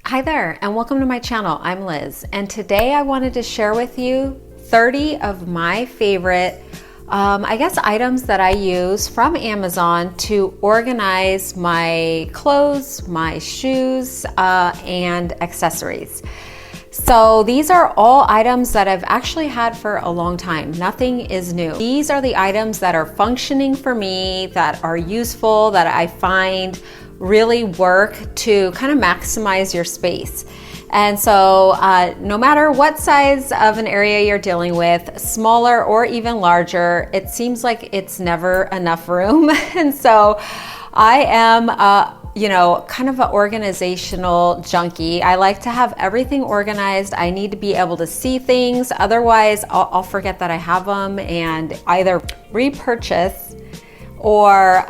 Hi there, and welcome to my channel. I'm Liz, and today I wanted to share with you 30 of my favorite items that I use from Amazon to organize my clothes, my shoes, and accessories. So these are all items that I've actually had for a long time. Nothing is new. These are the items that are functioning for me, that are useful, that I find really work to kind of maximize your space. And so no matter what size of an area you're dealing with, smaller or even larger, it seems like it's never enough room. And so I am kind of an organizational junkie. I like to have everything organized. I need to be able to see things. Otherwise, I'll forget that I have them and either repurchase or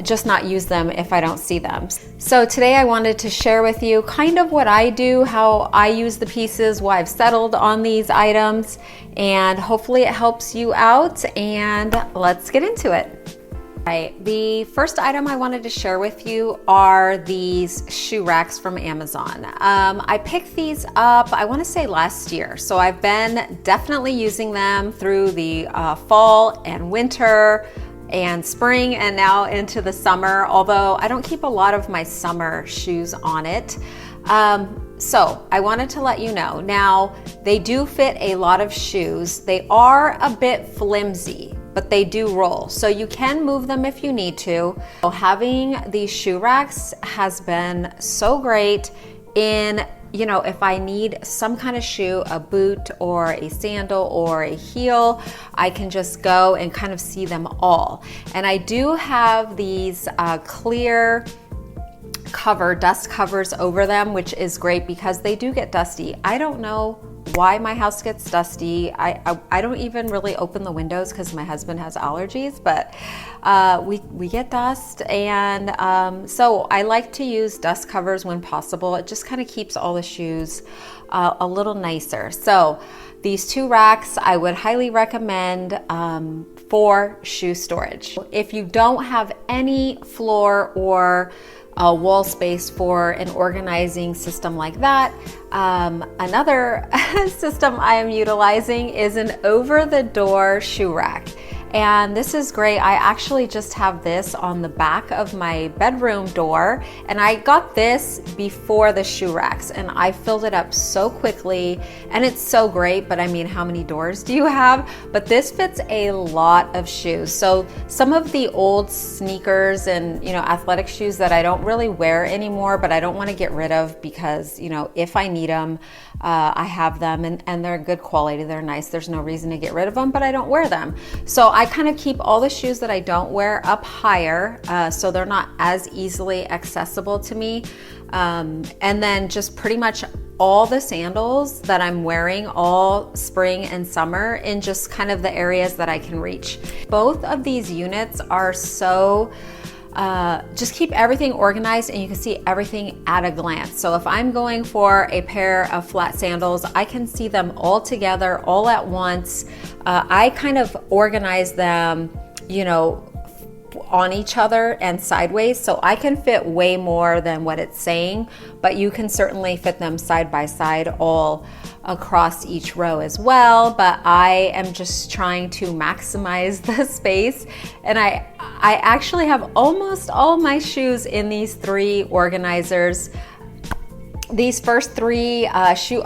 just not use them if I don't see them. So today I wanted to share with you kind of what I do, how I use the pieces, why I've settled on these items, and hopefully it helps you out, and let's get into it. Right. The first item I wanted to share with you are these shoe racks from Amazon. I picked these up, I want to say last year. So I've been definitely using them through the fall and winter and spring and now into the although I don't keep a lot of my summer shoes on it. So I wanted to let you know, now they do fit a lot of shoes. They are a bit flimsy, but they do roll. So you can move them if you need to. So having these shoe racks has been so great in, if I need some kind of shoe, a boot or a sandal or a heel, I can just go and kind of see them all. And I do have these clear dust covers over them, which is great because they do get dusty. I don't know why my house gets dusty. I don't even really open the windows because my husband has allergies, but we get dust, and so I like to use dust covers when possible. It just kind of keeps all the shoes a little nicer. So these two racks I would highly recommend for shoe storage. If you don't have any floor or wall space for an organizing system like that, another system I am utilizing is an over-the-door shoe rack. And this is great. I actually just have this on the back of my bedroom door, and I got this before the shoe racks, and I filled it up so quickly, and it's so great. But I mean, how many doors do you have? But this fits a lot of shoes. So some of the old sneakers and athletic shoes that I don't really wear anymore, but I don't want to get rid of because if I need them, I have them, and they're good quality. They're nice. There's no reason to get rid of them, but I don't wear them. So I kind of keep all the shoes that I don't wear up higher, so they're not as easily accessible to me. And then just pretty much all the sandals that I'm wearing all spring and summer in just kind of the areas that I can reach. Both of these units are so just keep everything organized, and you can see everything at a glance. So if I'm going for a pair of flat sandals, I can see them all together, all at once. I kind of organize them, on each other and sideways, so I can fit way more than what it's saying, but you can certainly fit them side by side all across each row as well. But I am just trying to maximize the space, and I actually have almost all my shoes in these three organizers. These first three shoe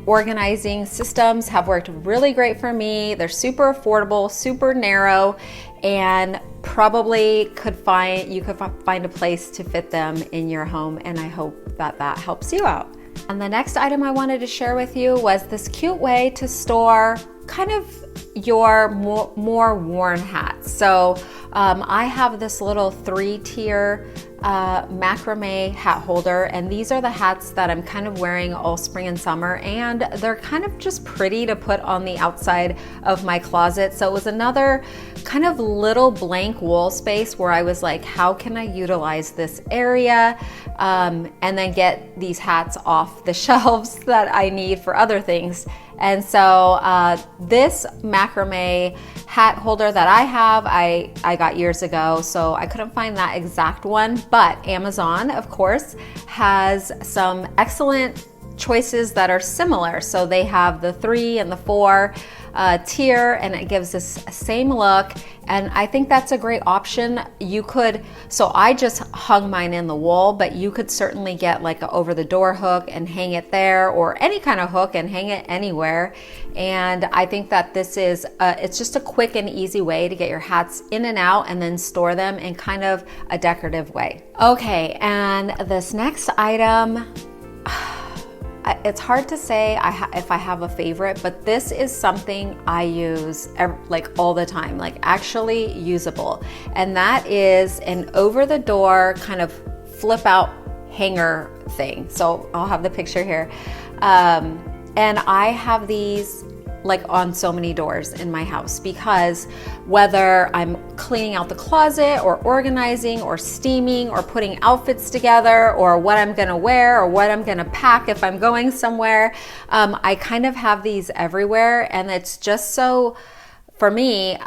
organizing systems have worked really great for me. They're super affordable, super narrow, and probably you could find a place to fit them in your home, and I hope that helps you out. And the next item I wanted to share with you was this cute way to store kind of your more worn hats. So I have this little 3-tier macrame hat holder, and these are the hats that I'm kind of wearing all spring and summer, and they're kind of just pretty to put on the outside of my closet. So it was another kind of little blank wall space where I was like, how can I utilize this area and then get these hats off the shelves that I need for other things. And so this macrame hat holder that I have, I got years ago, so I couldn't find that exact one, but Amazon, of course, has some excellent choices that are similar. So they have the 3 and the 4 tier, and it gives this same look, and I think that's a great option. You could, so I just hung mine in the wall, but you could certainly get like an over the door hook and hang it there, or any kind of hook and hang it anywhere. And I think that this is it's just a quick and easy way to get your hats in and out and then store them in kind of a decorative way. Okay, and this next item, it's hard to say if I have a favorite, but this is something I use like all the time, like actually usable. And that is an over the door kind of flip out hanger thing. So I'll have the picture here. And I have these like on so many doors in my house, because whether I'm cleaning out the closet or organizing or steaming or putting outfits together or what I'm gonna wear or what I'm gonna pack if I'm going somewhere, I kind of have these everywhere, and it's just so, for me,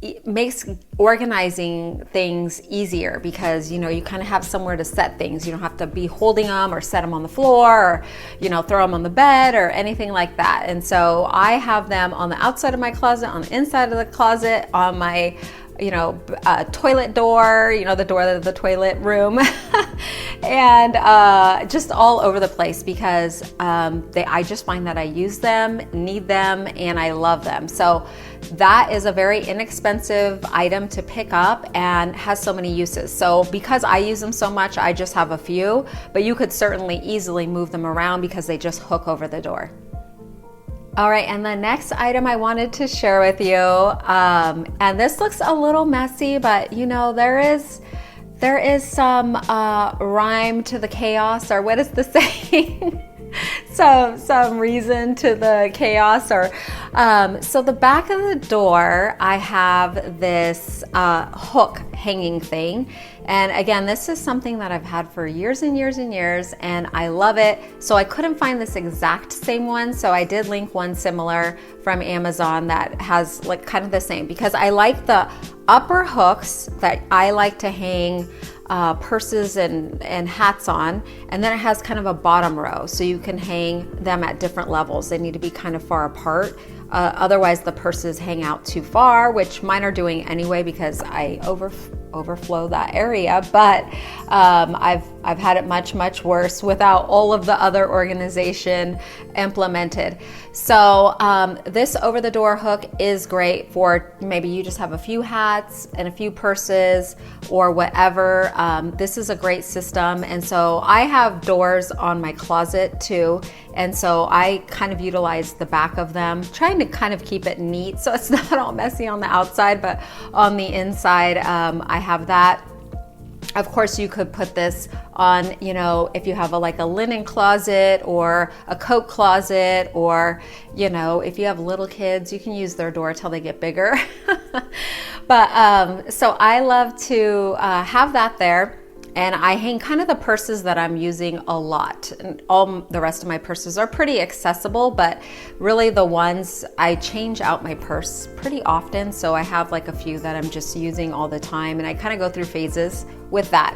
it makes organizing things easier, because you kind of have somewhere to set things. You don't have to be holding them or set them on the floor, or throw them on the bed or anything like that. And so I have them on the outside of my closet, on the inside of the closet, on my toilet door, the door of the toilet room, and just all over the place, because I just find that I use them, need them, and I love them. So that is a very inexpensive item to pick up and has so many uses. So because I use them so much, I just have a few, but you could certainly easily move them around because they just hook over the door. All right, and the next item I wanted to share with you, and this looks a little messy, but there is some rhyme to the chaos, or what is the saying? some reason to the chaos, or so the back of the door, I have this hook hanging thing. And again, this is something that I've had for years and years and years, and I love it. So I couldn't find this exact same one, so I did link one similar from Amazon that has like kind of the same, because I like the upper hooks that I like to hang purses and hats on, and then it has kind of a bottom row, so you can hang them at different levels. They need to be kind of far apart. Otherwise the purses hang out too far, which mine are doing anyway because I overflow that area, but I've had it much worse without all of the other organization implemented. So this over the door hook is great for maybe you just have a few hats and a few purses or whatever. This is a great system, and so I have doors on my closet too, and so I kind of utilize the back of them, trying to kind of keep it neat so it's not all messy on the outside, but on the inside I have that. Of course, you could put this on, if you have a linen closet or a coat closet, or, if you have little kids, you can use their door till they get bigger. But so I love to have that there. And I hang kind of the purses that I'm using a lot. And all the rest of my purses are pretty accessible, but really the ones, I change out my purse pretty often. So I have like a few that I'm just using all the time, and I kind of go through phases with that.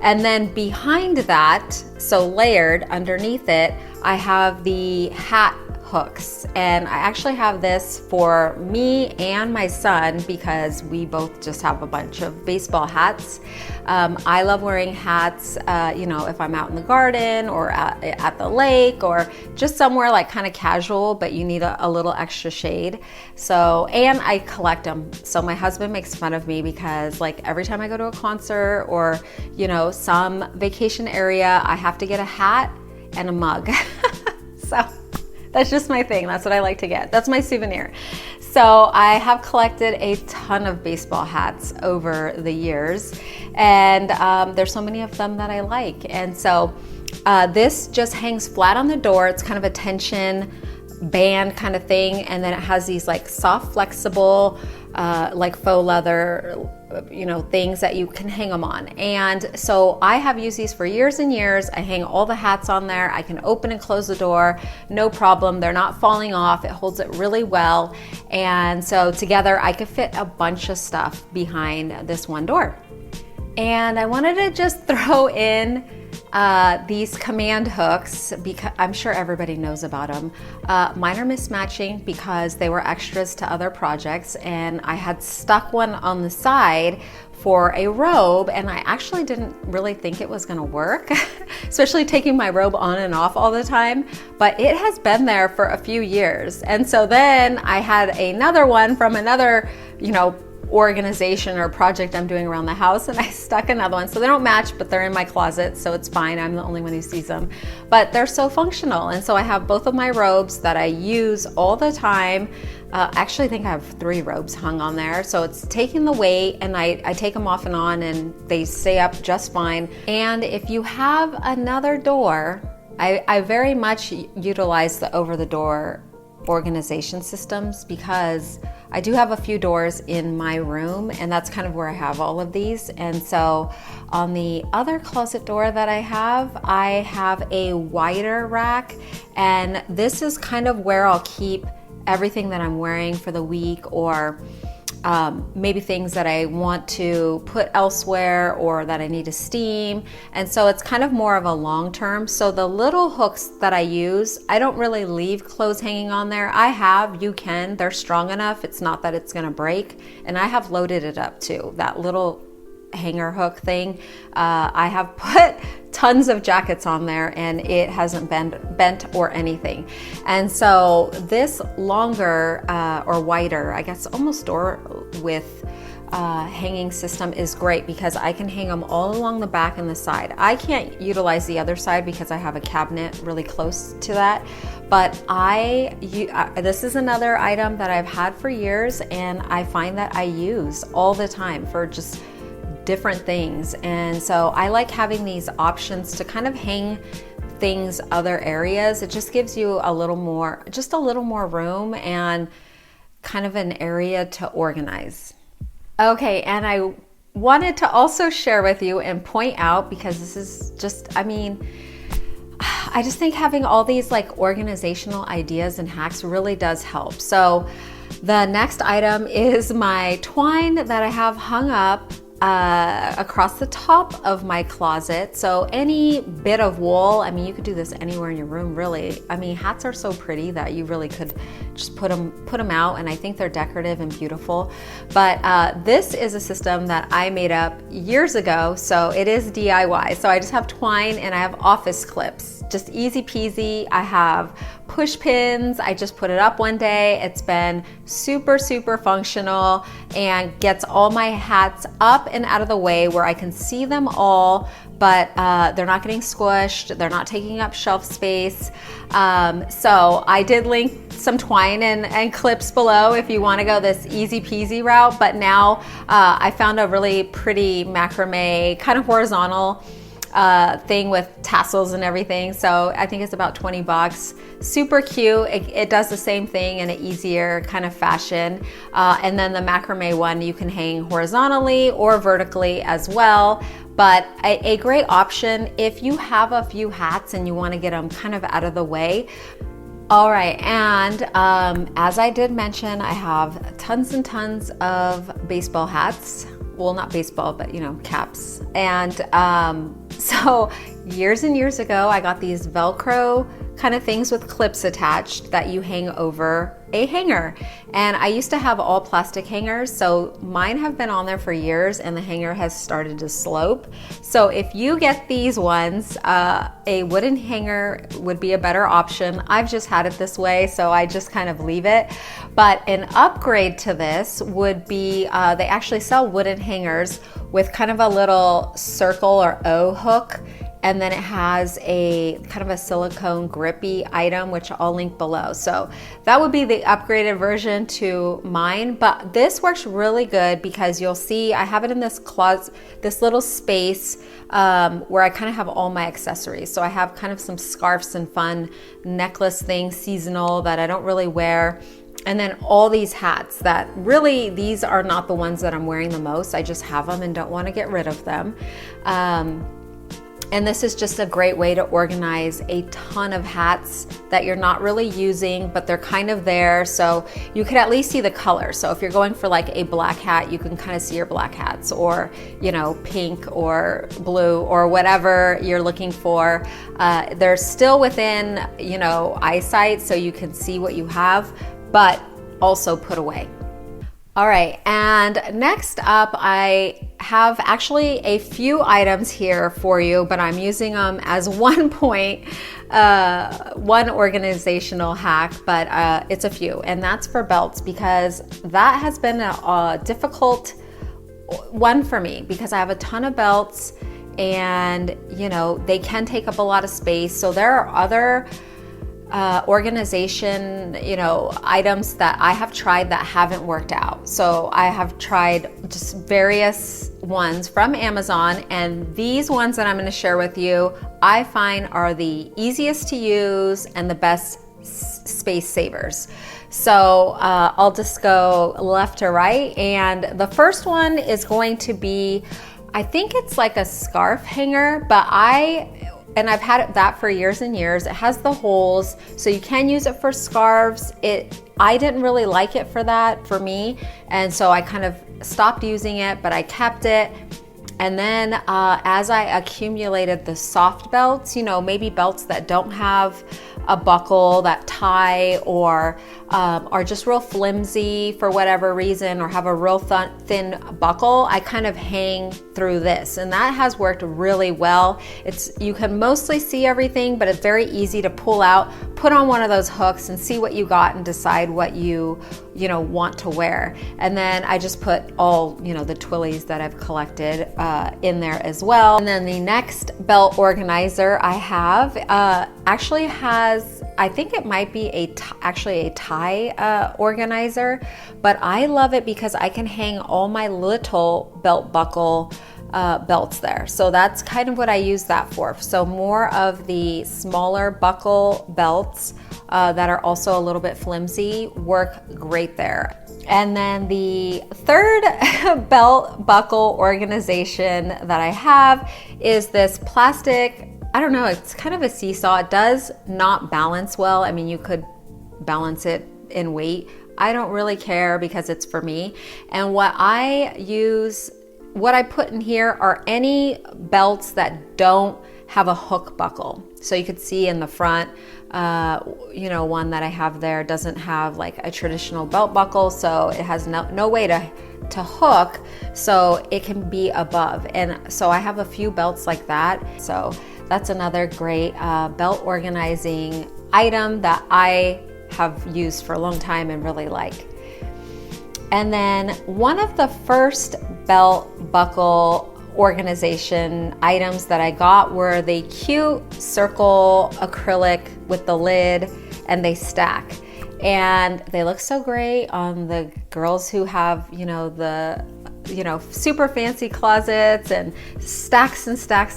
And then behind that, so layered underneath it, I have the hat hooks, and I actually have this for me and my son because we both just have a bunch of baseball hats. I love wearing hats, if I'm out in the garden or at the lake or just somewhere like kind of casual, but you need a little extra shade. So, and I collect them. So my husband makes fun of me because every time I go to a concert or, some vacation area, I have to get a hat and a mug. So that's just my thing. That's what I like to get. That's my souvenir. So I have collected a ton of baseball hats over the years, and there's so many of them that I like. And so this just hangs flat on the door. It's kind of a tension band kind of thing, and then it has these soft, flexible, faux leather things that you can hang them on. And so I have used these for years and years. I hang all the hats on there. I can open and close the door, no problem. They're not falling off. It holds it really well. And so together I could fit a bunch of stuff behind this one door. And I wanted to just throw in these command hooks, because I'm sure everybody knows about them. Mine are mismatching because they were extras to other projects, and I had stuck one on the side for a robe, and I actually didn't really think it was gonna work, especially taking my robe on and off all the time, but it has been there for a few years. And so then I had another one from another, organization or project I'm doing around the house, and I stuck another one. So they don't match, but they're in my closet, so it's fine. I'm the only one who sees them, but they're so functional. And so I have both of my robes that I use all the time. Actually, I think I have 3 robes hung on there. So it's taking the weight, and I take them off and on, and they stay up just fine. And if you have another door, I very much utilize the over-the-door organization systems, because I do have a few doors in my room, and that's kind of where I have all of these. And so on the other closet door that I have a wider rack, and this is kind of where I'll keep everything that I'm wearing for the week, or maybe things that I want to put elsewhere or that I need to steam. And so it's kind of more of a long term. So the little hooks that I use, I don't really leave clothes hanging on there. They're strong enough. It's not that it's gonna break. And I have loaded it up too. That little hanger hook thing, I have put tons of jackets on there, and it hasn't been bent or anything. And so this longer or wider, I guess almost door width hanging system is great, because I can hang them all along the back and the side. I can't utilize the other side because I have a cabinet really close to that, but this is another item that I've had for years, and I find that I use all the time for just different things. And so I like having these options to kind of hang things other areas. It just gives you a little more room and kind of an area to organize. Okay, and I wanted to also share with you and point out, because this is just, I just think having all these like organizational ideas and hacks really does help. So the next item is my twine that I have hung up across the top of my closet. So any bit of wool, you could do this anywhere in your room, really. Hats are so pretty that you really could just put them out, and I think they're decorative and beautiful. But this is a system that I made up years ago, so it is DIY. So I just have twine, and I have office clips, just easy peasy. I have push pins. I just put it up one day. It's been super, super functional, and gets all my hats up and out of the way where I can see them all, but they're not getting squished. They're not taking up shelf space. So I did link some twine and clips below if you want to go this easy peasy route. But now I found a really pretty macrame, kind of horizontal thing with tassels and everything. So I think it's about 20 bucks. Super cute. It does the same thing in an easier kind of fashion. And then the macrame one, you can hang horizontally or vertically as well. But a great option if you have a few hats and you want to get them kind of out of the way. All right, and as I did mention, I have tons and tons of baseball hats. Well, not baseball, but caps. And so years and years ago, I got these Velcro kind of things with clips attached that you hang over a hanger. And I used to have all plastic hangers, so mine have been on there for years, and the hanger has started to slope. So if you get these ones, a wooden hanger would be a better option. I've just had it this way, so I just kind of leave it. But an upgrade to this would be, they actually sell wooden hangers with kind of a little circle or O hook, and then it has a kind of a silicone grippy item, which I'll link below. So that would be the upgraded version to mine, but this works really good because you'll see I have it in this closet, this little space where I kind of have all my accessories. So I have kind of some scarves and fun necklace things, seasonal, that I don't really wear. And then all these hats that really, these are not the ones that I'm wearing the most. I just have them and don't want to get rid of them. And this is just a great way to organize a ton of hats that you're not really using, but they're kind of there. So you could at least see the color. So if you're going for like a black hat, you can kind of see your black hats, or, you know, pink or blue or whatever you're looking for. They're still within, you know, eyesight, so you can see what you have, but also put away. All right, and next up, I have actually a few items here for you, but I'm using them as one organizational hack, but it's a few, and that's for belts, because that has been a difficult one for me, because I have a ton of belts and, you know, they can take up a lot of space. So there are other organization, you know, items that I have tried that haven't worked out. So I have tried just various ones from Amazon, and these ones that I'm going to share with you, I find are the easiest to use and the best space savers. So I'll just go left to right, and the first one is going to be, I think it's like a scarf hanger, but I've had that for years and years. It has the holes, so you can use it for scarves. I didn't really like it for that, for me, and so I kind of stopped using it, but I kept it. And then as I accumulated the soft belts, you know, maybe belts that don't have a buckle that tie, or are just real flimsy for whatever reason, or have a real thin buckle, I kind of hang through this, and that has worked really well. You can mostly see everything, but it's very easy to pull out, put on one of those hooks and see what you got and decide what you want to wear. And then I just put all, you know, the twillies that I've collected in there as well. And then the next belt organizer I have actually has, I think it might be actually a tie organizer, but I love it because I can hang all my little belt buckle belts there. So that's kind of what I use that for. So more of the smaller buckle belts that are also a little bit flimsy work great there. And then the third belt buckle organization that I have is this plastic, I don't know, it's kind of a seesaw. It does not balance well. I mean, you could balance it in weight. I don't really care because it's for me. And what I put in here are any belts that don't have a hook buckle. So you could see in the front, one that I have there doesn't have like a traditional belt buckle, so it has no way to hook, so it can be above. And so I have a few belts like that. So that's another great belt organizing item that I have used for a long time and really like. And then one of the first belt buckle organization items that I got were the cute circle acrylic with the lid, and they stack. And they look so great on the girls who have, super fancy closets and stacks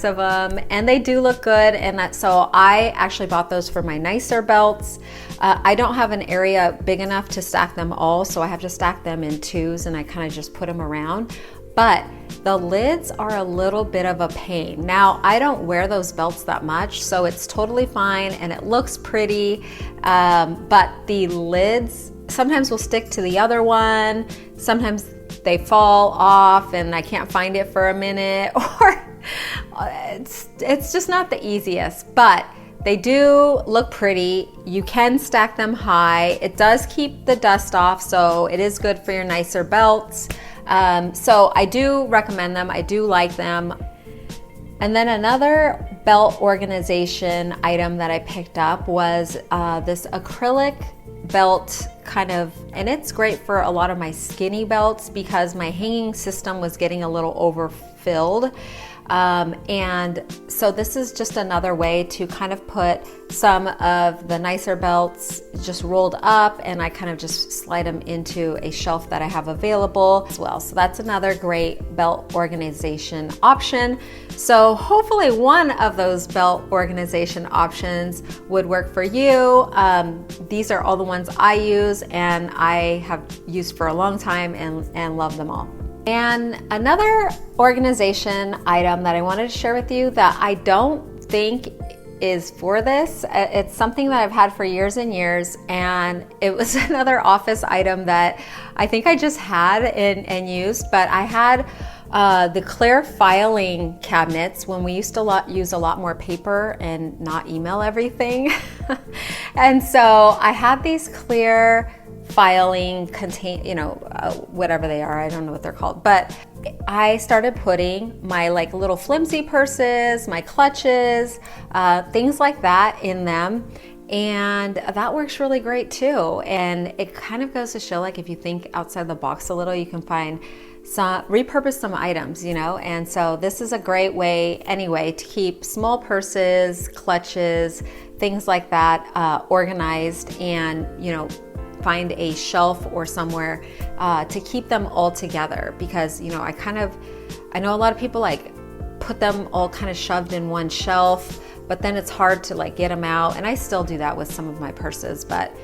of them, and they do look good. And so I actually bought those for my nicer belts. I don't have an area big enough to stack them all, so I have to stack them in twos, and I kind of just put them around. But the lids are a little bit of a pain. Now, I don't wear those belts that much, so it's totally fine and it looks pretty, but the lids sometimes will stick to the other one. Sometimes they fall off and I can't find it for a minute, or it's just not the easiest, but they do look pretty. You can stack them high. It does keep the dust off, so it is good for your nicer belts. So I do recommend them. I do like them. And then another belt organization item that I picked up was this acrylic belt and it's great for a lot of my skinny belts because my hanging system was getting a little overfilled. And so this is just another way to kind of put some of the nicer belts just rolled up, and I kind of just slide them into a shelf that I have available as well. So that's another great belt organization option. So hopefully one of those belt organization options would work for you. These are all the ones I use and I have used for a long time and love them all. And another organization item that I wanted to share with you that I don't think is for this, it's something that I've had for years and years, and it was another office item that I think I just had and used, but I had the clear filing cabinets when we used to use a lot more paper and not email everything. And so I had these clear filing whatever they are, I don't know what they're called, but I started putting my like little flimsy purses, my clutches, things like that in them. And that works really great too. And it kind of goes to show, like, if you think outside the box a little, you can repurpose some items, and so this is a great way anyway to keep small purses, clutches, things like that organized, and find a shelf or somewhere to keep them all together, because I know a lot of people like put them all kind of shoved in one shelf, but then it's hard to like get them out, and I still do that with some of my purses, but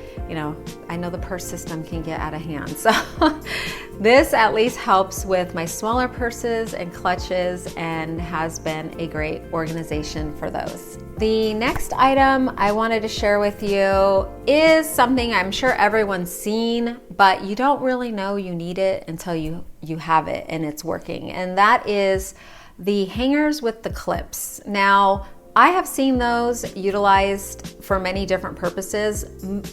I know the purse system can get out of hand. So this at least helps with my smaller purses and clutches and has been a great organization for those. The next item I wanted to share with you is something I'm sure everyone's seen, but you don't really know you need it until you have it and it's working. And that is the hangers with the clips. Now, I have seen those utilized for many different purposes.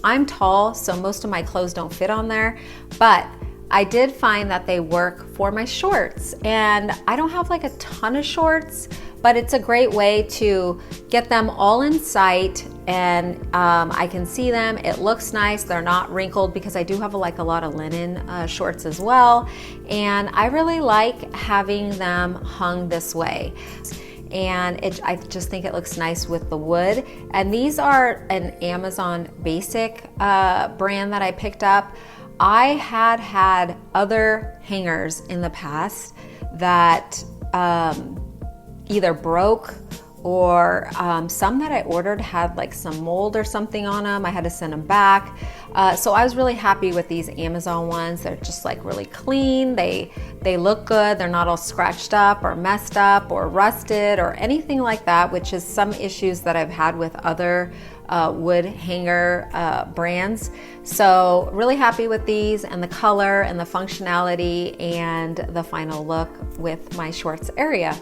I'm tall, so most of my clothes don't fit on there, but I did find that they work for my shorts. And I don't have like a ton of shorts, but it's a great way to get them all in sight, and I can see them. It looks nice. They're not wrinkled, because I do have a lot of linen shorts as well. And I really like having them hung this way. And I just think it looks nice with the wood. And these are an Amazon Basic brand that I picked up. I had other hangers in the past that either broke, or some that I ordered had like some mold or something on them. I had to send them back. So I was really happy with these Amazon ones. They're just like really clean. They look good. They're not all scratched up or messed up or rusted or anything like that, which is some issues that I've had with other wood hanger brands. So really happy with these, and the color and the functionality and the final look with my shorts area.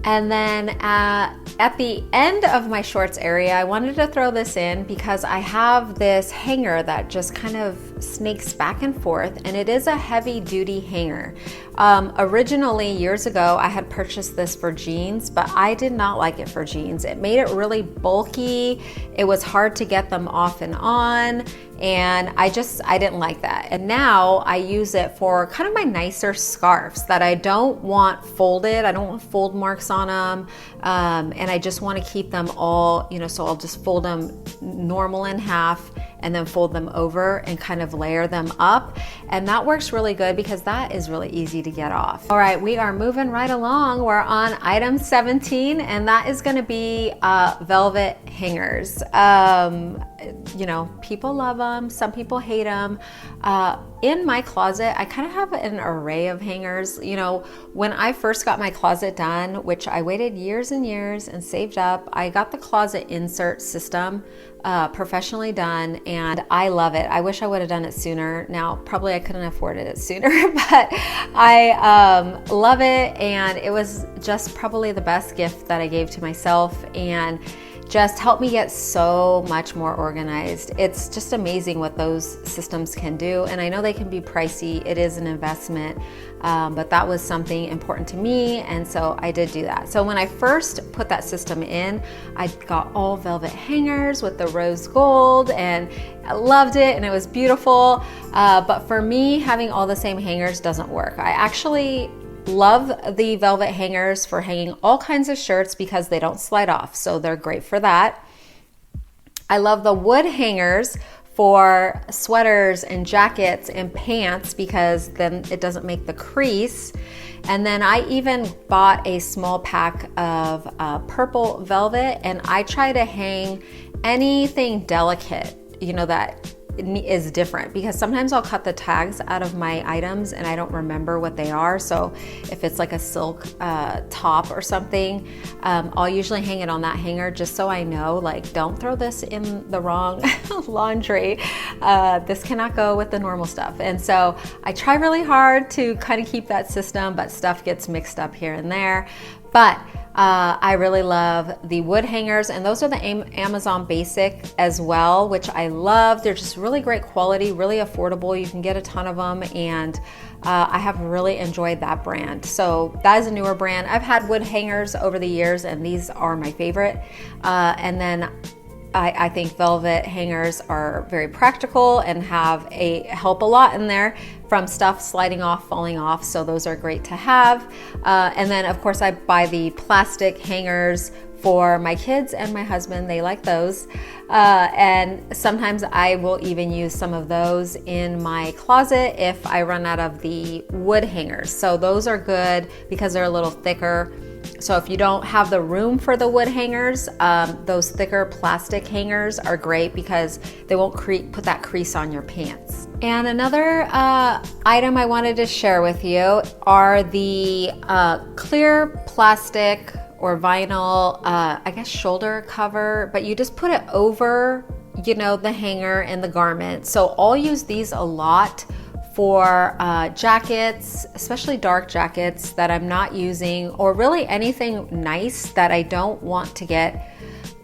And then at the end of my shorts area, I wanted to throw this in because I have this hanger that just kind of snakes back and forth, and it is a heavy duty hanger. Originally, years ago, I had purchased this for jeans, but I did not like it for jeans. It made it really bulky. It was hard to get them off and on, and I didn't like that. And now I use it for kind of my nicer scarves that I don't want folded. I don't want fold marks on them, and I just want to keep them all, so I'll just fold them normal in half and then fold them over and kind of layer them up. And that works really good because that is really easy to get off. All right, we are moving right along. We're on item 17, and that is gonna be velvet hangers. People love them, some people hate them. In my closet, I kind of have an array of hangers. When I first got my closet done, which I waited years and years and saved up, I got the closet insert system professionally done, and I love it. I wish I would have done it sooner. Now, probably I couldn't afford it sooner, but I love it, and it was just probably the best gift that I gave to myself, and just helped me get so much more organized. It's just amazing what those systems can do, and I know they can be pricey. It is an investment, but that was something important to me, and so I did do that. So when I first put that system in, I got all velvet hangers with the rose gold, and I loved it, and it was beautiful. But for me, having all the same hangers doesn't work. I actually love the velvet hangers for hanging all kinds of shirts because they don't slide off, so they're great for that. I love the wood hangers for sweaters and jackets and pants because then it doesn't make the crease. And then I even bought a small pack of purple velvet, and I try to hang anything delicate, that is different, because sometimes I'll cut the tags out of my items and I don't remember what they are. So if it's like a silk top or something, I'll usually hang it on that hanger just so I know, like, don't throw this in the wrong laundry. This cannot go with the normal stuff. And so I try really hard to kind of keep that system, but stuff gets mixed up here and there. But I really love the wood hangers, and those are the Amazon Basic as well, which I love. They're just really great quality, really affordable. You can get a ton of them, and I have really enjoyed that brand. So that is a newer brand. I've had wood hangers over the years, and these are my favorite. And then I think velvet hangers are very practical and help a lot in there from stuff sliding off, falling off. So those are great to have. And then of course I buy the plastic hangers for my kids and my husband. They like those. And sometimes I will even use some of those in my closet if I run out of the wood hangers. So those are good because they're a little thicker. So if you don't have the room for the wood hangers, those thicker plastic hangers are great because they won't put that crease on your pants. And another item I wanted to share with you are the clear plastic or vinyl, I guess shoulder cover, but you just put it over, the hanger and the garment. So I'll use these a lot for jackets, especially dark jackets that I'm not using, or really anything nice that I don't want to get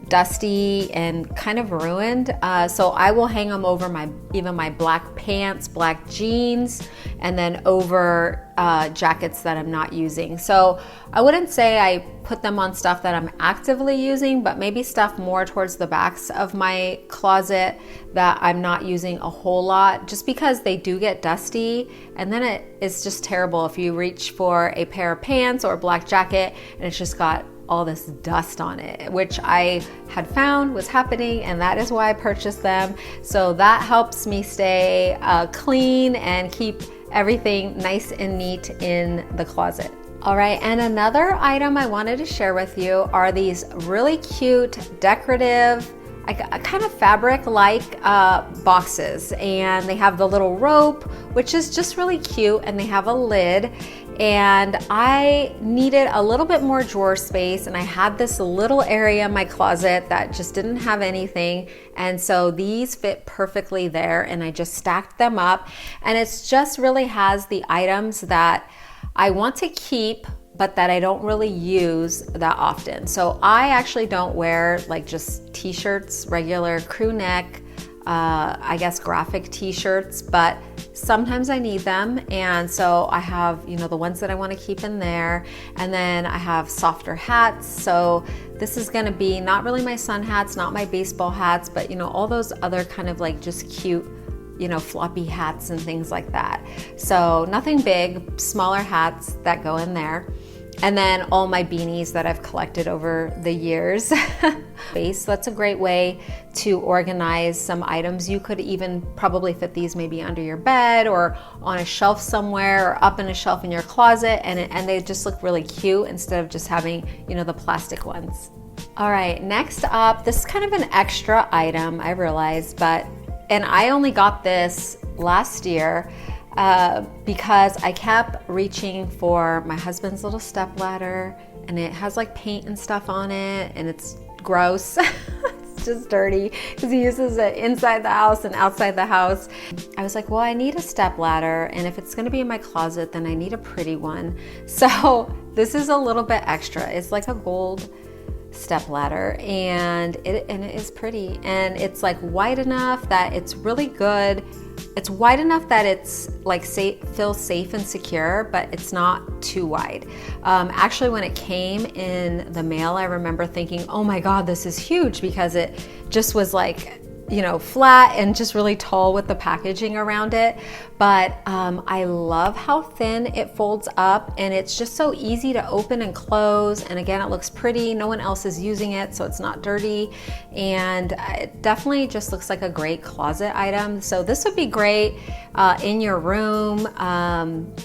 dusty and kind of ruined. So I will hang them over even my black pants, black jeans, and then over jackets that I'm not using. So I wouldn't say I put them on stuff that I'm actively using, but maybe stuff more towards the backs of my closet that I'm not using a whole lot, just because they do get dusty, and then it is just terrible if you reach for a pair of pants or a black jacket and it's just got all this dust on it, which I had found was happening, and that is why I purchased them. So that helps me stay clean and keep everything nice and neat in the closet. All right, and another item I wanted to share with you are these really cute decorative, kind of fabric-like boxes, and they have the little rope, which is just really cute, and they have a lid. And I needed a little bit more drawer space, and I had this little area in my closet that just didn't have anything, and so these fit perfectly there, and I just stacked them up. And it's just really has the items that I want to keep but that I don't really use that often. So I actually don't wear like just t-shirts, regular crew neck, I guess graphic t-shirts, but sometimes I need them. And so I have, the ones that I want to keep in there. And then I have softer hats. So this is going to be not really my sun hats, not my baseball hats, but all those other kind of like just cute, floppy hats and things like that. So nothing big, smaller hats that go in there. And then all my beanies that I've collected over the years. So that's a great way to organize some items. You could even probably fit these maybe under your bed or on a shelf somewhere or up in a shelf in your closet, and they just look really cute instead of just having, the plastic ones. All right, next up, this is kind of an extra item, I realized, and I only got this last year. Because I kept reaching for my husband's little step ladder, and it has like paint and stuff on it, and it's gross. It's just dirty because he uses it inside the house and outside the house. I was like, well, I need a step ladder, and if it's going to be in my closet, then I need a pretty one. So this is a little bit extra. It's like a gold step ladder, and it is pretty, and it's like wide enough that it's really good. It's wide enough that it's like feels safe and secure, but it's not too wide. Actually, when it came in the mail, I remember thinking, oh my God, this is huge, because it just was like, flat and just really tall with the packaging around it. But I love how thin it folds up, and it's just so easy to open and close. And again, it looks pretty. No one else is using it, so it's not dirty. And it definitely just looks like a great closet item. So this would be great in your room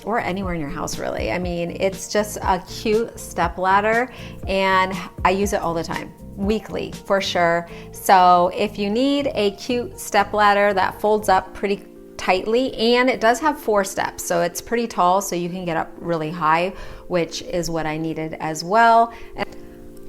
or anywhere in your house, really. I mean, it's just a cute step ladder, and I use it all the time. Weekly for sure. So if you need a cute step ladder that folds up pretty tightly, and it does have 4 steps, so it's pretty tall, so you can get up really high, which is what I needed as well.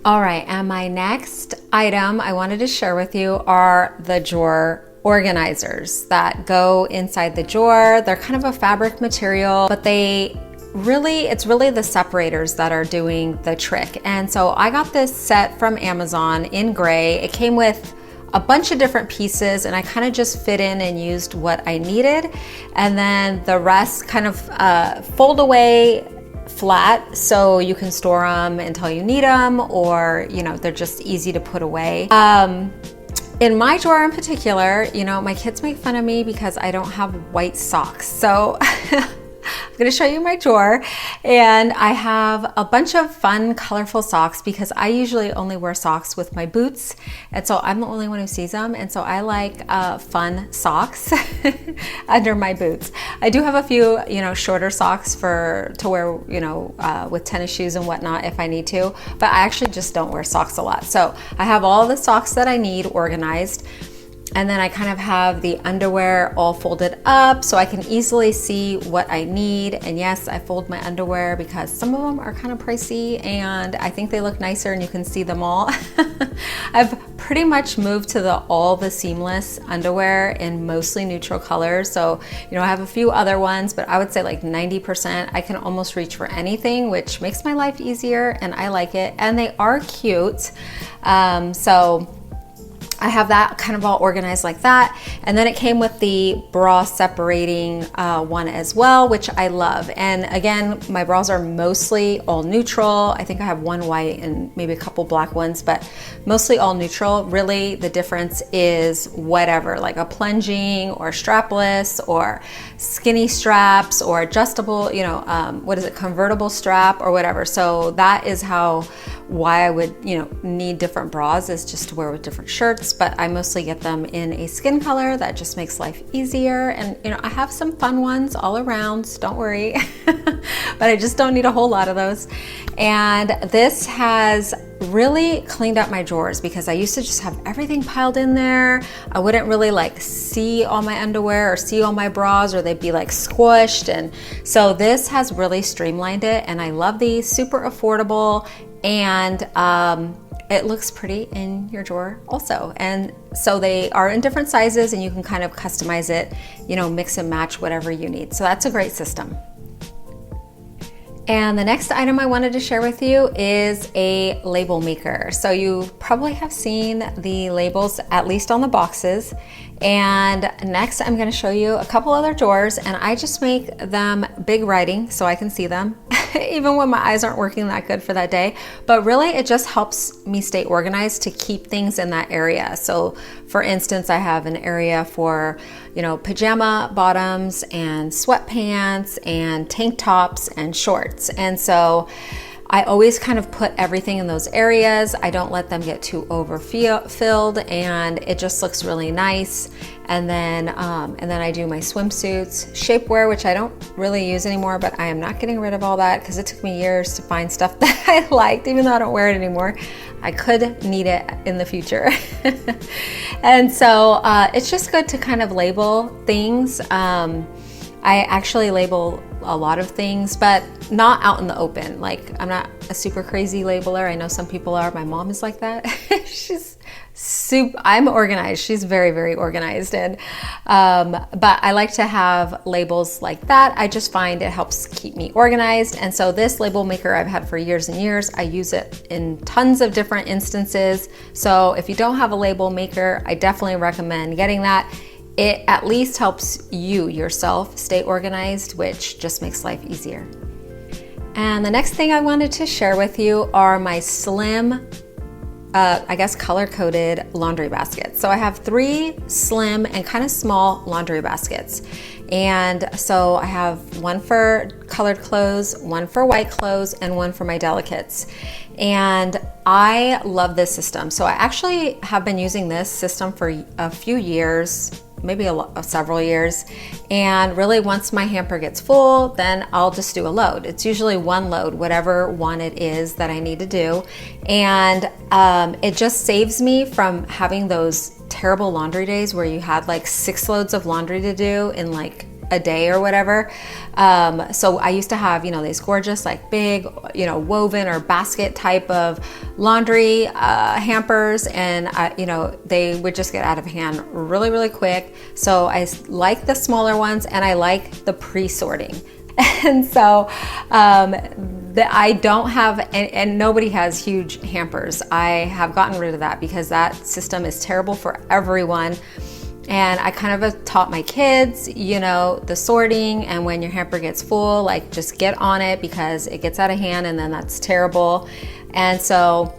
All right, and my next item I wanted to share with you are the drawer organizers that go inside the drawer. They're kind of a fabric material, but it's really the separators that are doing the trick. And so I got this set from Amazon in gray. It came with a bunch of different pieces, and I kind of just fit in and used what I needed. And then the rest kind of fold away flat, so you can store them until you need them, or they're just easy to put away. In my drawer in particular, my kids make fun of me because I don't have white socks. So I'm going to show you my drawer, and I have a bunch of fun, colorful socks because I usually only wear socks with my boots, and so I'm the only one who sees them, and so I like fun socks under my boots. I do have a few, shorter socks to wear, with tennis shoes and whatnot if I need to, but I actually just don't wear socks a lot. So I have all the socks that I need organized. And then I kind of have the underwear all folded up so I can easily see what I need. And yes, I fold my underwear because some of them are kind of pricey and I think they look nicer and you can see them all. I've pretty much moved to all the seamless underwear in mostly neutral colors. So, I have a few other ones, but I would say like 90%, I can almost reach for anything, which makes my life easier and I like it. And they are cute. So I have that kind of all organized like that. And then it came with the bra separating one as well, which I love. And again, my bras are mostly all neutral. I think I have one white and maybe a couple black ones, but mostly all neutral. Really, the difference is whatever, like a plunging or strapless or skinny straps or adjustable, convertible strap or whatever. So that is why I would, need different bras, is just to wear with different shirts, but I mostly get them in a skin color that just makes life easier. And, I have some fun ones all around, so don't worry, but I just don't need a whole lot of those. And this has really cleaned up my drawers because I used to just have everything piled in there. I wouldn't really see all my underwear or see all my bras, or they'd be squished. And so this has really streamlined it, and I love these. Super affordable, and it looks pretty in your drawer also. And so they are in different sizes, and you can kind of customize it, mix and match whatever you need. So that's a great system. And the next item I wanted to share with you is a label maker. So you probably have seen the labels, at least on the boxes. And next I'm going to show you a couple other drawers, and I just make them big writing so I can see them, even when my eyes aren't working that good for that day. But really, it just helps me stay organized to keep things in that area. So for instance, I have an area for, pajama bottoms and sweatpants and tank tops and shorts. And so I always kind of put everything in those areas. I don't let them get too overfilled, and it just looks really nice. And then I do my swimsuits, shapewear, which I don't really use anymore, but I am not getting rid of all that because it took me years to find stuff that I liked, even though I don't wear it anymore. I could need it in the future. And so it's just good to kind of label things. I actually label a lot of things, but not out in the open. I'm not a super crazy labeler. I know some people are. My mom is like that. I'm organized. She's very, very organized. And, but I like to have labels like that. I just find it helps keep me organized. And so this label maker I've had for years and years. I use it in tons of different instances. So if you don't have a label maker, I definitely recommend getting that. It at least helps you yourself stay organized, which just makes life easier. And the next thing I wanted to share with you are my slim I guess color-coded laundry baskets. So I have 3 slim and kind of small laundry baskets. And so I have one for colored clothes, one for white clothes, and one for my delicates. And I love this system. So I actually have been using this system for a few years, maybe several years. And really once my hamper gets full, then I'll just do a load. It's usually one load, whatever one it is that I need to do. And it just saves me from having those terrible laundry days where you had like 6 loads of laundry to do in like a day or whatever. So I used to have, these gorgeous, like big, woven or basket type of laundry hampers, and they would just get out of hand really, really quick. So I like the smaller ones, and I like the pre-sorting. And so I don't have, and nobody has huge hampers. I have gotten rid of that because that system is terrible for everyone. And I kind of have taught my kids, the sorting, and when your hamper gets full, like just get on it because it gets out of hand and then that's terrible. And so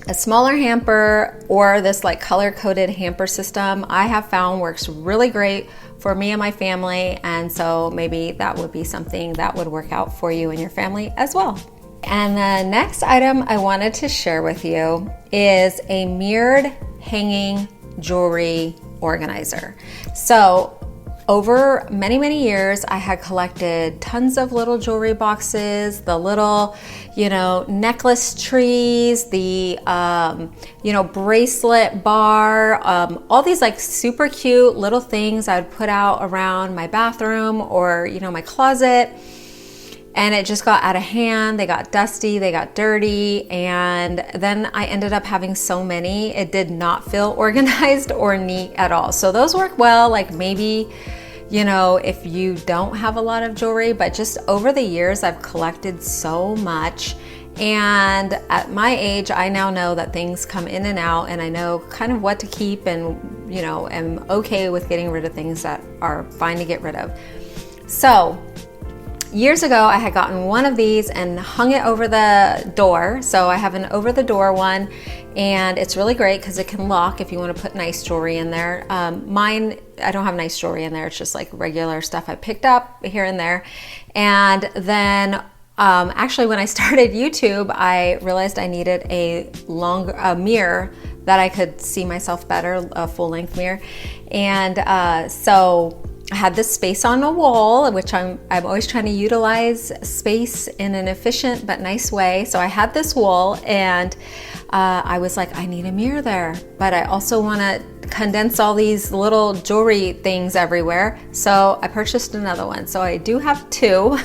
a smaller hamper or this like color-coded hamper system I have found works really great for me and my family. And so maybe that would be something that would work out for you and your family as well. And the next item I wanted to share with you is a mirrored hanging jewelry organizer. So over many, many years, I had collected tons of little jewelry boxes, the little, necklace trees, the, bracelet bar, all these like super cute little things I would put out around my bathroom or, my closet. And it just got out of hand. They got dusty, they got dirty, and then I ended up having so many, it did not feel organized or neat at all. So those work well, like maybe, if you don't have a lot of jewelry, but just over the years, I've collected so much. And at my age, I now know that things come in and out, and I know kind of what to keep and, am okay with getting rid of things that are fine to get rid of. So years ago, I had gotten one of these and hung it over the door. So I have an over the door one, and it's really great because it can lock if you want to put nice jewelry in there. Mine, I don't have nice jewelry in there. It's just like regular stuff I picked up here and there. And then actually when I started YouTube, I realized I needed a mirror that I could see myself better, a full length mirror. And so I had this space on a wall, which I'm always trying to utilize space in an efficient but nice way. So I had this wall, and I was like, I need a mirror there, but I also want to condense all these little jewelry things everywhere. So I purchased another one. So I do have 2.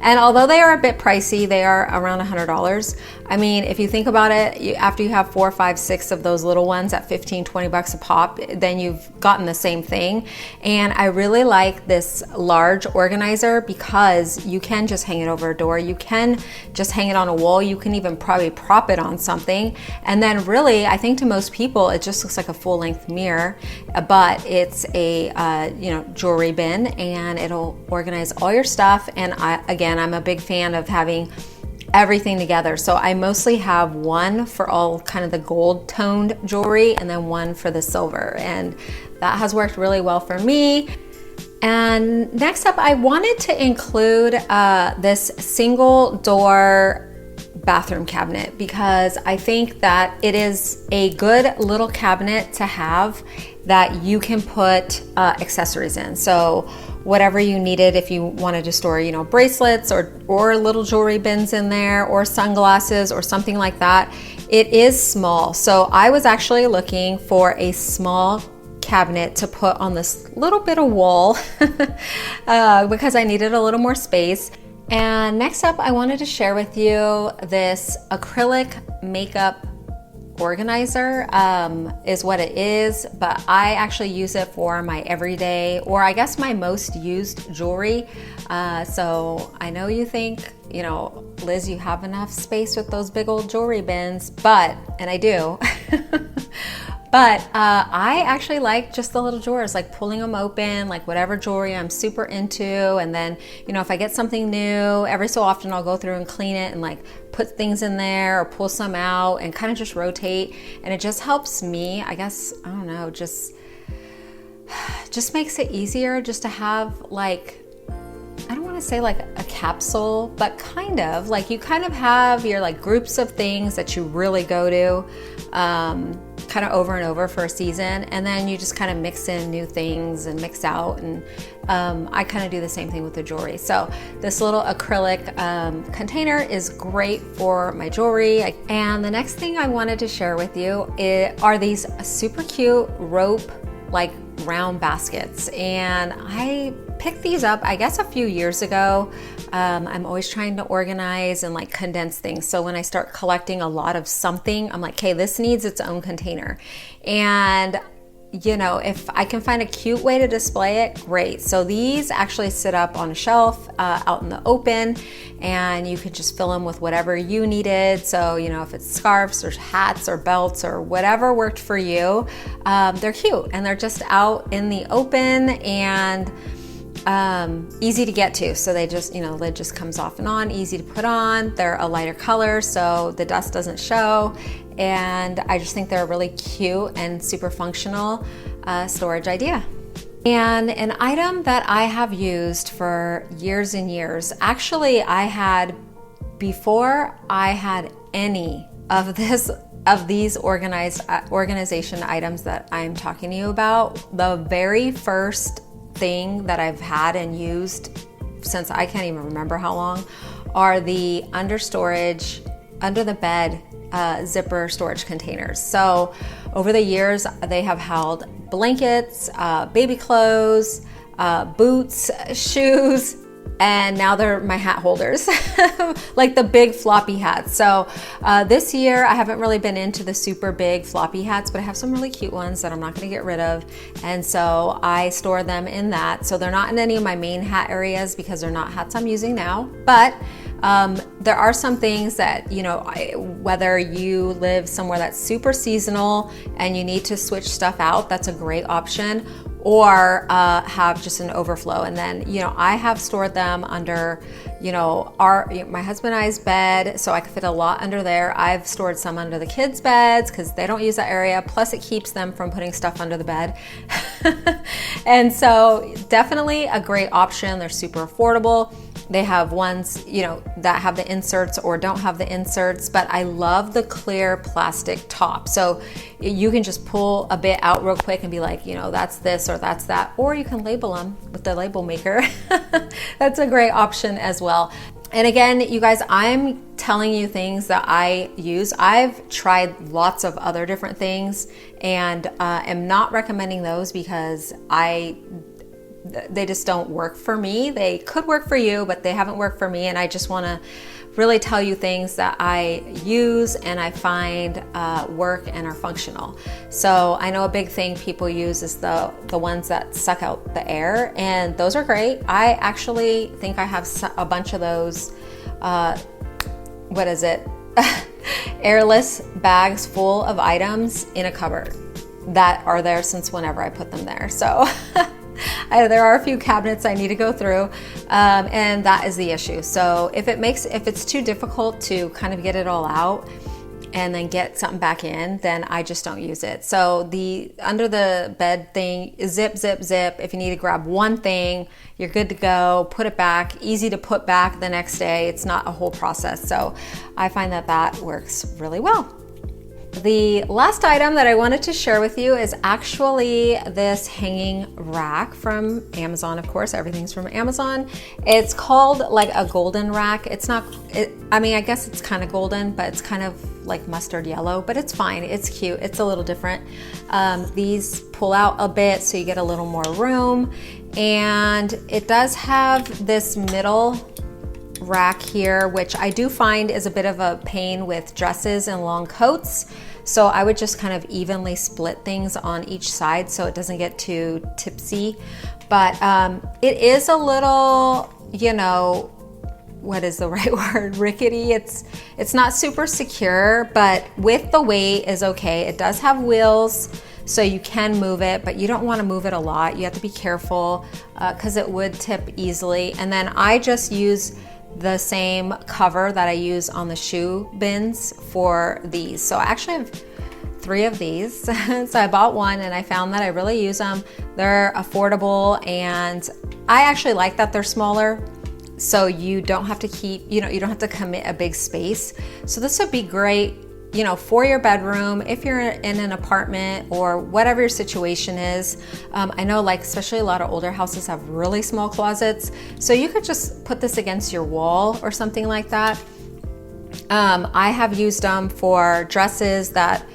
And although they are a bit pricey, they are around $100. I mean, if you think about it, after you have 4, 5, 6 of those little ones at 15, 20 bucks a pop, then you've gotten the same thing. And I really like this large organizer because you can just hang it over a door. You can just hang it on a wall. You can even probably prop it on something. And then really, I think to most people, it just looks like a full-length mirror, but it's a jewelry bin, and it'll organize all your stuff. And I'm a big fan of having everything together. So I mostly have one for all kind of the gold toned jewelry and then one for the silver. And that has worked really well for me. And next up, I wanted to include this single door bathroom cabinet because I think that it is a good little cabinet to have that you can put accessories in. So whatever you needed, if you wanted to store, bracelets or little jewelry bins in there, or sunglasses or something like that. It is small. So I was actually looking for a small cabinet to put on this little bit of wall because I needed a little more space. And next up, I wanted to share with you this acrylic makeup organizer is what it is, but I actually use it for my everyday, or I guess my most used jewelry. So I know you think, Liz, you have enough space with those big old jewelry bins, and I do. But I actually like just the little drawers, like pulling them open, like whatever jewelry I'm super into. And then, you know, if I get something new, every so often I'll go through and clean it and like put things in there or pull some out and kind of just rotate. And it just helps me, I guess, I don't know, just makes it easier just to have like, I don't want to say like a capsule, but kind of like you kind of have your like groups of things that you really go to kind of over and over for a season, and then you just kind of mix in new things and mix out. And I kind of do the same thing with the jewelry. So this little acrylic container is great for my jewelry. And the next thing I wanted to share with you are these super cute rope like round baskets, and I picked these up I guess a few years ago. I'm always trying to organize and like condense things, so when I start collecting a lot of something, I'm like, okay, this needs its own container. And you know, if I can find a cute way to display it, great. So these actually sit up on a shelf out in the open, and you could just fill them with whatever you needed. So, you know, if it's scarves or hats or belts or whatever worked for you, they're cute and they're just out in the open and easy to get to. So they just, you know, lid just comes off and on, easy to put on. They're a lighter color, so the dust doesn't show. And I just think they're a really cute and super functional storage idea. And an item that I have used for years and years, actually before I had any of these organization items that I'm talking to you about, the very first thing that I've had and used since I can't even remember how long are the under the bed zipper storage containers. So over the years, they have held blankets, baby clothes, boots, shoes, and now they're my hat holders, like the big floppy hats. So this year, I haven't really been into the super big floppy hats, but I have some really cute ones that I'm not gonna get rid of. And so I store them in that. So they're not in any of my main hat areas because they're not hats I'm using now. But there are some things that, you know, whether you live somewhere that's super seasonal and you need to switch stuff out, that's a great option. Or have just an overflow. And then, you know, I have stored them under, you know, my husband and I's bed, so I could fit a lot under there. I've stored some under the kids' beds because they don't use that area. Plus it keeps them from putting stuff under the bed. And so definitely a great option. They're super affordable. They have ones, you know, that have the inserts or don't have the inserts, but I love the clear plastic top. So you can just pull a bit out real quick and be like, you know, that's this or that's that, or you can label them with the label maker. That's a great option as well. And again, you guys, I'm telling you things that I use. I've tried lots of other different things and am not recommending those because they just don't work for me. They could work for you, but they haven't worked for me. And I just want to really tell you things that I use and I find work and are functional. So I know a big thing people use is the ones that suck out the air, and those are great. I actually think I have a bunch of those, airless bags full of items in a cupboard that are there since whenever I put them there. So there are a few cabinets I need to go through, and that is the issue. So if it's too difficult to kind of get it all out and then get something back in, then I just don't use it. So the under the bed thing, zip, zip, zip. If you need to grab one thing, you're good to go. Put it back, easy to put back the next day. It's not a whole process. So I find that works really well. The last item that I wanted to share with you is actually this hanging rack from Amazon. Of course, everything's from Amazon. It's called like a golden rack. I guess it's kind of golden, but it's kind of like mustard yellow, but it's fine. It's cute. It's a little different. These pull out a bit so you get a little more room. And it does have this middle rack here, which I do find is a bit of a pain with dresses and long coats. So I would just kind of evenly split things on each side so it doesn't get too tipsy. But it is a little, you know, what is the right word, rickety. It's not super secure, but with the weight is okay. It does have wheels, so you can move it, but you don't want to move it a lot. You have to be careful because it would tip easily. And then I just use the same cover that I use on the shoe bins for these. So I actually have 3 of these. So I bought one and I found that I really use them. They're affordable, and I actually like that they're smaller, so you don't have to keep, you don't have to commit a big space. So this would be great, for your bedroom, if you're in an apartment or whatever your situation is. I know, like, especially a lot of older houses have really small closets, so you could just put this against your wall or something like that. I have used them for dresses that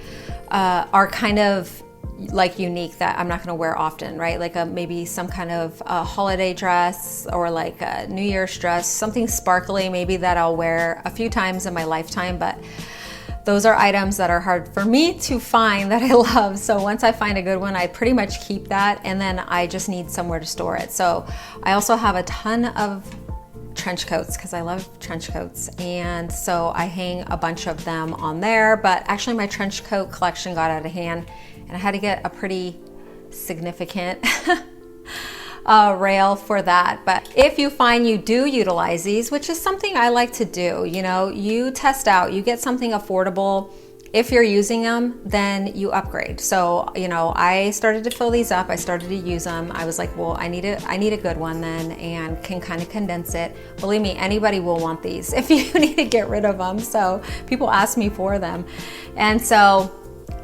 are kind of like unique, that I'm not going to wear often, right? Like maybe some kind of holiday dress, or like a New Year's dress, something sparkly maybe that I'll wear a few times in my lifetime. But those are items that are hard for me to find that I love. So once I find a good one, I pretty much keep that, and then I just need somewhere to store it. So I also have a ton of trench coats because I love trench coats, and so I hang a bunch of them on there. But actually my trench coat collection got out of hand, and I had to get a pretty significant rail for that. But if you find you do utilize these, which is something I like to do, you test out, you get something affordable. If you're using them, then you upgrade. So, I started to fill these up. I started to use them. I was like, well, I need a good one then, and can kind of condense it. Believe me, anybody will want these if you need to get rid of them. So people ask me for them. And so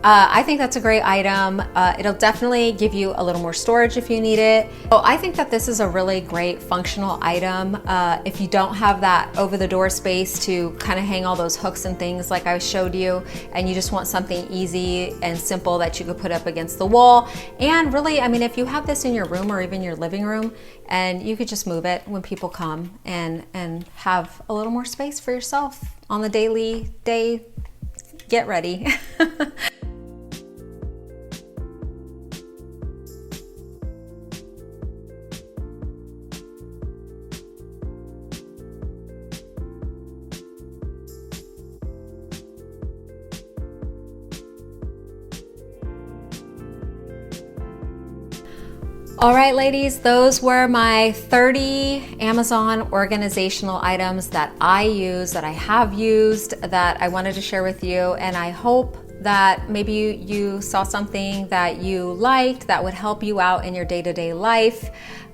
I think that's a great item. It'll definitely give you a little more storage if you need it. So I think that this is a really great functional item. If you don't have that over the door space to kind of hang all those hooks and things like I showed you, and you just want something easy and simple that you could put up against the wall. And really, if you have this in your room or even your living room, and you could just move it when people come, and have a little more space for yourself on the daily day get ready. All right, ladies, those were my 30 Amazon organizational items that I use, that I have used, that I wanted to share with you. And I hope that maybe you saw something that you liked that would help you out in your day-to-day life.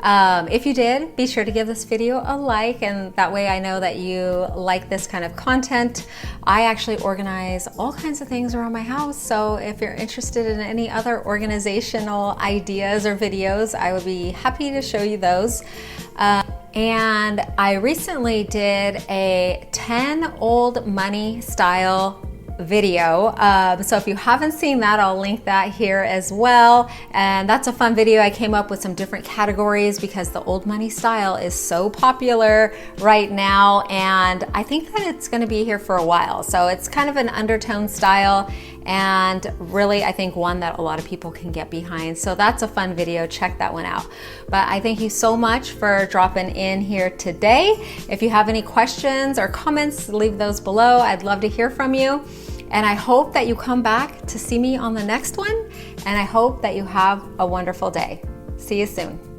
If you did, be sure to give this video a like, and that way I know that you like this kind of content. I actually organize all kinds of things around my house, so if you're interested in any other organizational ideas or videos, I would be happy to show you those. And I recently did a 10 old money style video. So if you haven't seen that, I'll link that here as well. And that's a fun video. I came up with some different categories because the old money style is so popular right now, and I think that it's going to be here for a while. So it's kind of an undertone style, and really I think one that a lot of people can get behind. So that's a fun video. Check that one out. But I thank you so much for dropping in here today. If you have any questions or comments, leave those below. I'd love to hear from you. And I hope that you come back to see me on the next one. And I hope that you have a wonderful day. See you soon.